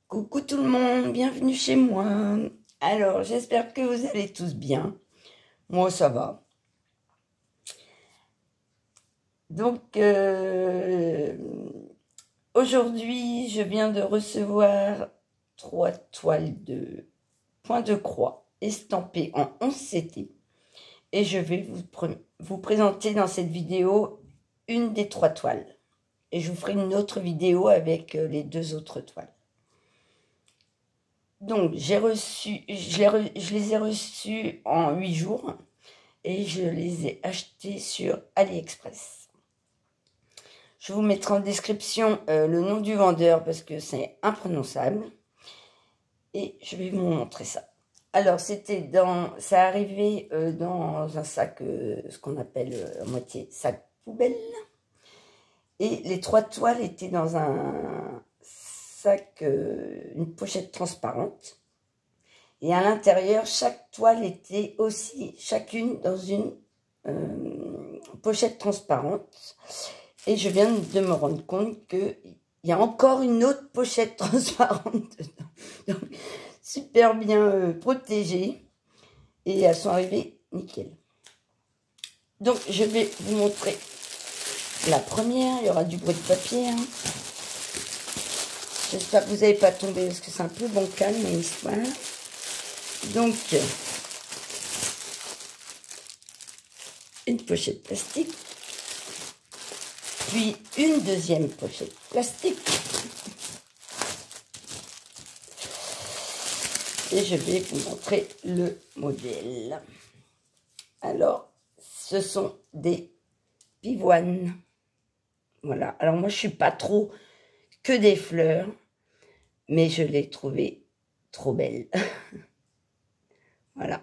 Coucou tout le monde, bienvenue chez moi. Alors, j'espère que vous allez tous bien. Moi, ça va. Donc, aujourd'hui, je viens de recevoir 3 toiles de point de croix estampées en 11 CT. Et je vais vous présenter dans cette vidéo une des 3 toiles. Et je vous ferai une autre vidéo avec les 2 autres toiles. Donc, je les ai reçus en 8 jours et je les ai achetés sur AliExpress. Je vous mettrai en description le nom du vendeur parce que c'est imprononçable et je vais vous montrer ça. Alors, ça arrivait dans un sac, ce qu'on appelle à moitié sac poubelle. Et les 3 toiles étaient dans un sac, une pochette transparente. Et à l'intérieur, chaque toile était aussi chacune dans une pochette transparente. Et je viens de me rendre compte qu'il y a encore une autre pochette transparente dedans. Donc, super bien protégée. Et elles sont arrivées nickel. Donc, je vais vous montrer la première. Il y aura du bruit de papier. Hein. J'espère que vous n'allez pas tomber parce que c'est un peu bancal, mais voilà. Donc, une pochette plastique, puis une deuxième pochette plastique. Et je vais vous montrer le modèle. Alors, ce sont des pivoines. Voilà. Alors, moi, je suis pas trop que des fleurs, mais je l'ai trouvée trop belle. Voilà.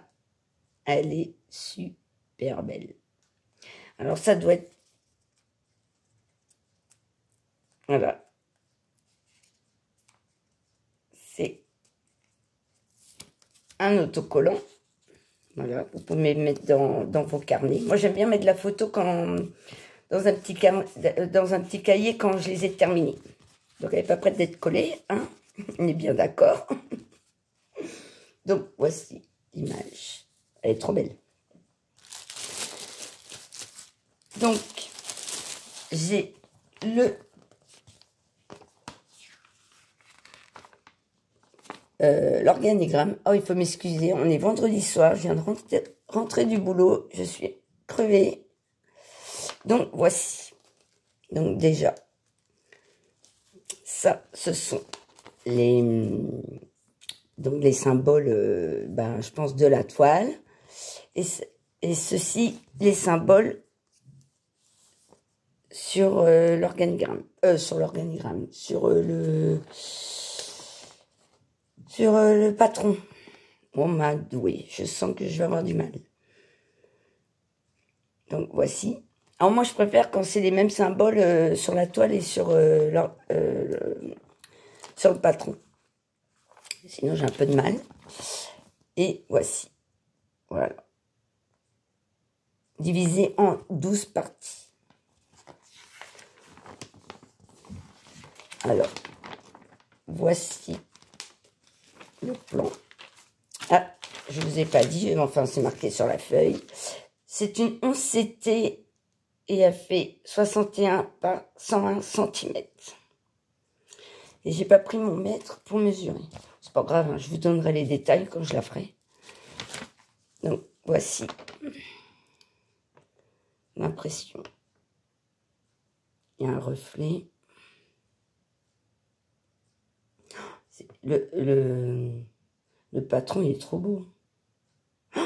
Elle est super belle. Alors, ça doit être... Voilà. C'est un autocollant. Voilà. Vous pouvez mettre dans vos carnets. Moi, j'aime bien mettre la photo dans un petit cahier quand je les ai terminés. Donc, elle n'est pas prête d'être collée. Hein, on est bien d'accord. Donc, voici l'image. Elle est trop belle. Donc, j'ai l'organigramme. Oh, il faut m'excuser, on est vendredi soir, je viens de rentrer du boulot, je suis crevée. Donc, voici. Donc, déjà, ça, ce sont les symboles, je pense, de la toile. Et ceci, les symboles sur l'organigramme. Sur le patron. On m'a doué. Je sens que je vais avoir du mal. Donc, voici. Alors, moi, je préfère quand c'est les mêmes symboles sur la toile et sur le patron. Sinon, j'ai un peu de mal. Et voici. Voilà. Divisé en 12 parties. Alors, voici le plan. Ah, je ne vous ai pas dit, mais enfin, c'est marqué sur la feuille. C'est une 11 CT et elle fait 61 par 101 cm. Et j'ai pas pris mon mètre pour mesurer. C'est pas grave, hein, je vous donnerai les détails quand je la ferai. Donc, voici l'impression. Il y a un reflet. Le patron, il est trop beau.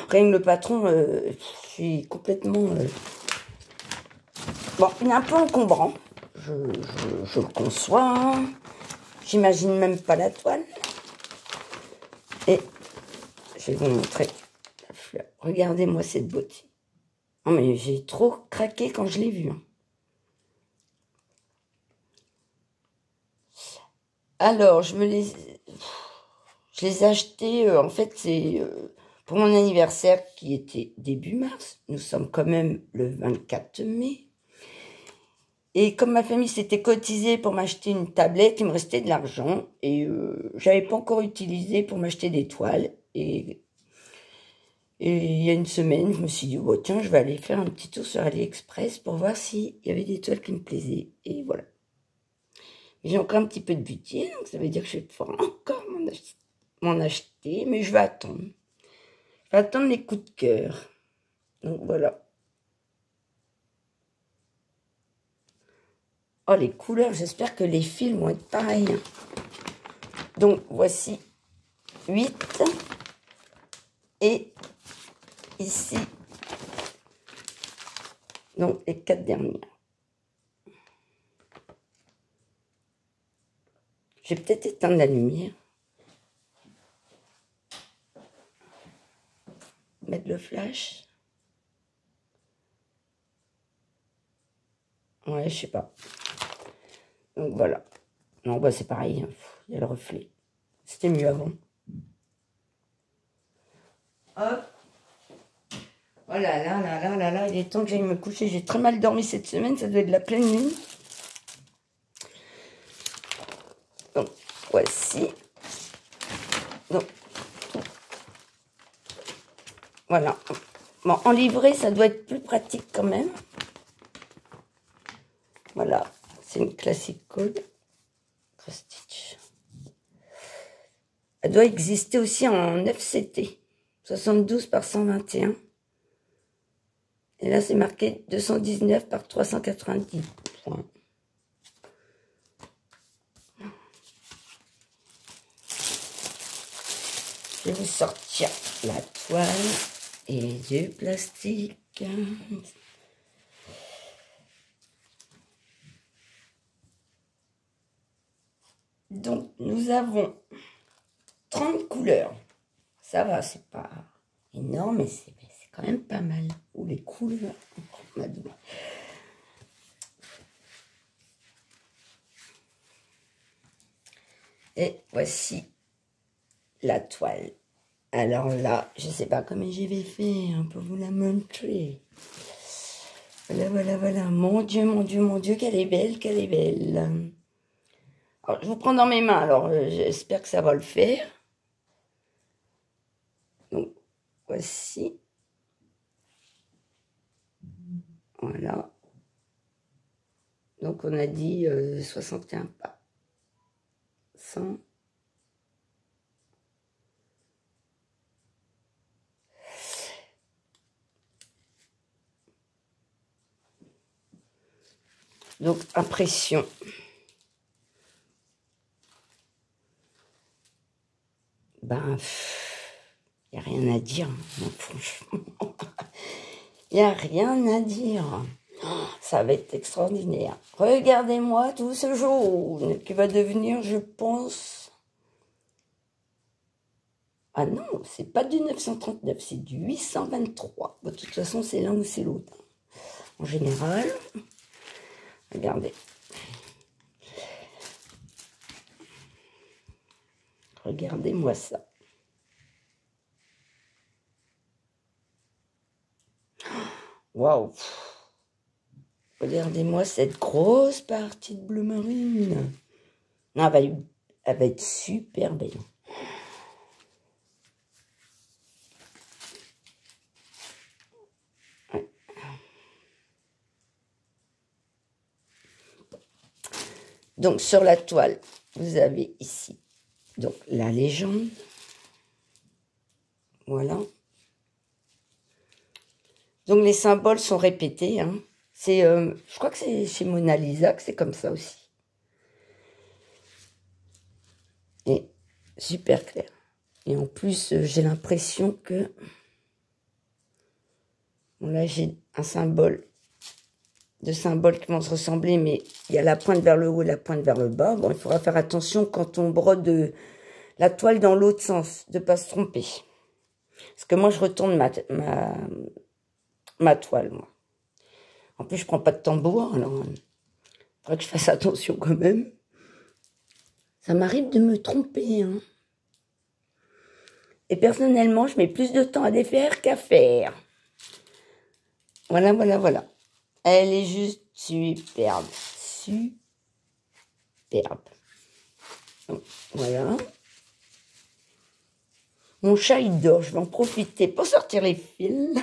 Rien que le patron, je suis complètement... Bon, il est un peu encombrant. Je le conçois. J'imagine même pas la toile. Et je vais vous montrer la fleur. Regardez-moi cette beauté. Non, mais j'ai trop craqué quand je l'ai vue. Hein. Alors, je les ai achetés, en fait, c'est pour mon anniversaire qui était début mars. Nous sommes quand même le 24 mai. Et comme ma famille s'était cotisée pour m'acheter une tablette, il me restait de l'argent. Et j'avais pas encore utilisé pour m'acheter des toiles. Et il y a une semaine, je me suis dit, oh, tiens, je vais aller faire un petit tour sur AliExpress pour voir s'il y avait des toiles qui me plaisaient. Et voilà. J'ai encore un petit peu de budget, donc ça veut dire que je vais pouvoir encore m'en acheter, mais je vais attendre. Je vais attendre les coups de cœur. Donc voilà. Oh, les couleurs, j'espère que les fils vont être pareils. Donc voici 8. Et ici, donc les 4 dernières. Je vais peut-être éteindre la lumière. Mettre le flash. Ouais, je sais pas. Donc voilà. Non, bah c'est pareil. Il y a le reflet. C'était mieux avant. Hop. Oh là là là là là là. Il est temps que j'aille me coucher. J'ai très mal dormi cette semaine. Ça doit être de la pleine lune. Donc, voici. Donc, voilà. Bon, en livret, ça doit être plus pratique quand même. Voilà. C'est une classique code. Stitch. Elle doit exister aussi en FCT. 72 par 121. Et là, c'est marqué 219 par 390 points. Je vais vous sortir la toile et du plastique. Donc, nous avons 30 couleurs. Ça va, c'est pas énorme, mais c'est quand même pas mal. Ou les couleurs. Et voici la toile. Alors là, je sais pas comment j'y vais faire pour vous la montrer. Voilà, voilà, voilà. Mon Dieu, mon Dieu, mon Dieu, qu'elle est belle, qu'elle est belle. Alors, je vous prends dans mes mains, alors j'espère que ça va le faire. Donc, voici. Voilà. Donc, on a dit 61 pas. 100. Donc, impression. Ben, il n'y a rien à dire, hein, franchement. Il n'y a rien à dire. Ça va être extraordinaire. Regardez-moi tout ce jaune qui va devenir, je pense... Ah non, c'est pas du 939, c'est du 823. De toute façon, c'est l'un ou c'est l'autre. En général, regardez. Regardez-moi ça. Waouh! Regardez-moi cette grosse partie de bleu marine. Non, elle va être super belle. Ouais. Donc, sur la toile, vous avez ici donc la légende. Voilà. Donc, les symboles sont répétés. Hein. Je crois que c'est chez Mona Lisa que c'est comme ça aussi. Et super clair. Et en plus, j'ai l'impression que... Bon, là, j'ai un symbole. Deux symboles qui vont se ressembler, mais il y a la pointe vers le haut et la pointe vers le bas. Bon, il faudra faire attention quand on brode la toile dans l'autre sens, de ne pas se tromper. Parce que moi, je retourne ma toile, moi. En plus, je prends pas de tambour, alors il faudrait que je fasse attention quand même. Ça m'arrive de me tromper, hein. Et personnellement, je mets plus de temps à défaire qu'à faire. Voilà, voilà, voilà. Elle est juste superbe, superbe. Donc, voilà. Mon chat, il dort. Je vais en profiter pour sortir les fils.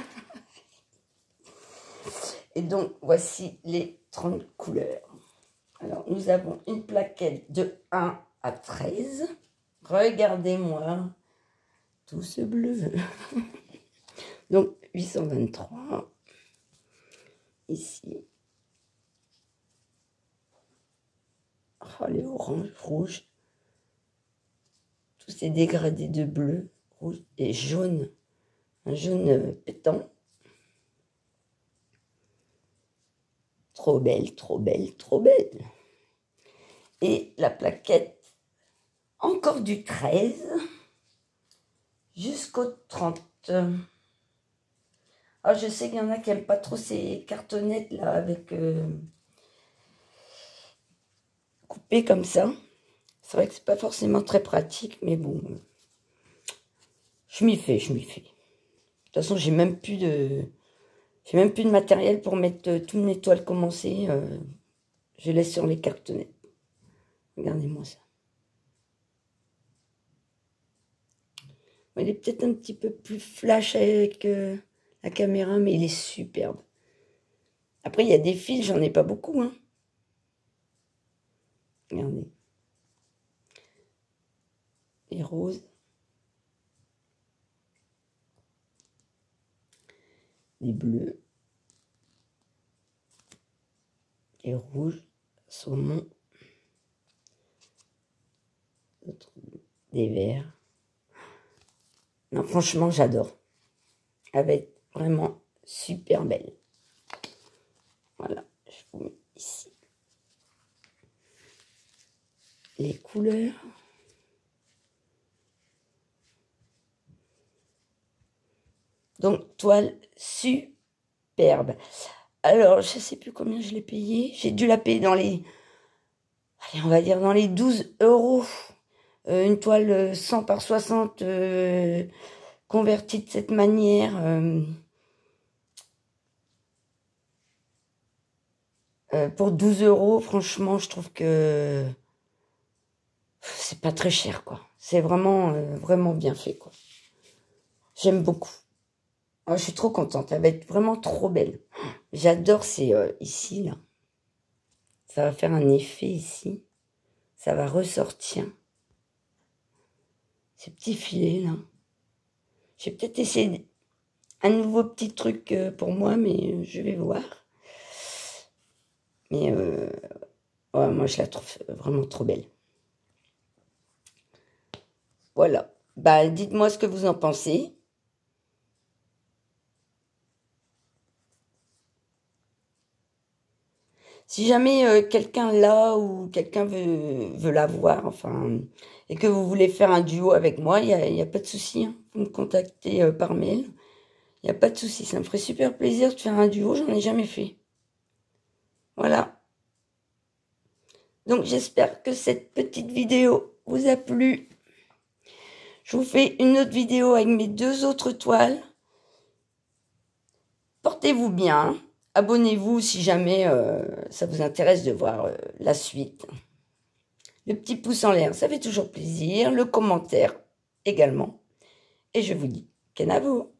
Et donc, voici les 30 couleurs. Alors, nous avons une plaquette de 1 à 13. Regardez-moi tout ce bleu. Donc, 823. Ici. Oh, les oranges, rouges. Tous ces dégradés de bleu, rouge et jaune. Un jaune pétant. Trop belle, trop belle, trop belle. Et la plaquette, encore du 13 jusqu'au 30. Alors, je sais qu'il y en a qui n'aiment pas trop ces cartonnettes là avec coupées comme ça. C'est vrai que c'est pas forcément très pratique, mais bon, je m'y fais, je m'y fais. De toute façon, j'ai même plus de matériel pour mettre toutes mes toiles commencées. Je laisse sur les cartonnettes. Regardez-moi ça. Il est peut-être un petit peu plus flash avec la caméra, mais il est superbe. Après, il y a des fils, j'en ai pas beaucoup, hein. Regardez. Les roses. Les bleus. Les rouges. Saumon. Des verts. Non, franchement, j'adore. Elle va être vraiment super belle. Voilà, je vous mets ici les couleurs. Donc, toile superbe. Alors, je ne sais plus combien je l'ai payé. J'ai dû la payer dans les... Allez, on va dire dans les 12 €. Une toile 100 par 60 convertie de cette manière. Pour 12 €, franchement, je trouve que c'est pas très cher, quoi. C'est vraiment, vraiment bien fait, quoi. J'aime beaucoup. Oh, je suis trop contente. Elle va être vraiment trop belle. J'adore ces ici, là. Ça va faire un effet ici. Ça va ressortir. Ces petits filets, là. J'ai peut-être essayé un nouveau petit truc pour moi, mais je vais voir. Mais ouais, moi, je la trouve vraiment trop belle. Voilà. Bah, dites-moi ce que vous en pensez. Si jamais quelqu'un l'a ou quelqu'un veut la voir, enfin, et que vous voulez faire un duo avec moi, il n'y a pas de souci. Hein. Vous me contactez par mail. Il n'y a pas de souci. Ça me ferait super plaisir de faire un duo. J'en ai jamais fait. Voilà. Donc, j'espère que cette petite vidéo vous a plu. Je vous fais une autre vidéo avec mes 2 autres toiles. Portez-vous bien. Abonnez-vous si jamais ça vous intéresse de voir la suite. Le petit pouce en l'air, ça fait toujours plaisir. Le commentaire également. Et je vous dis, kenavo.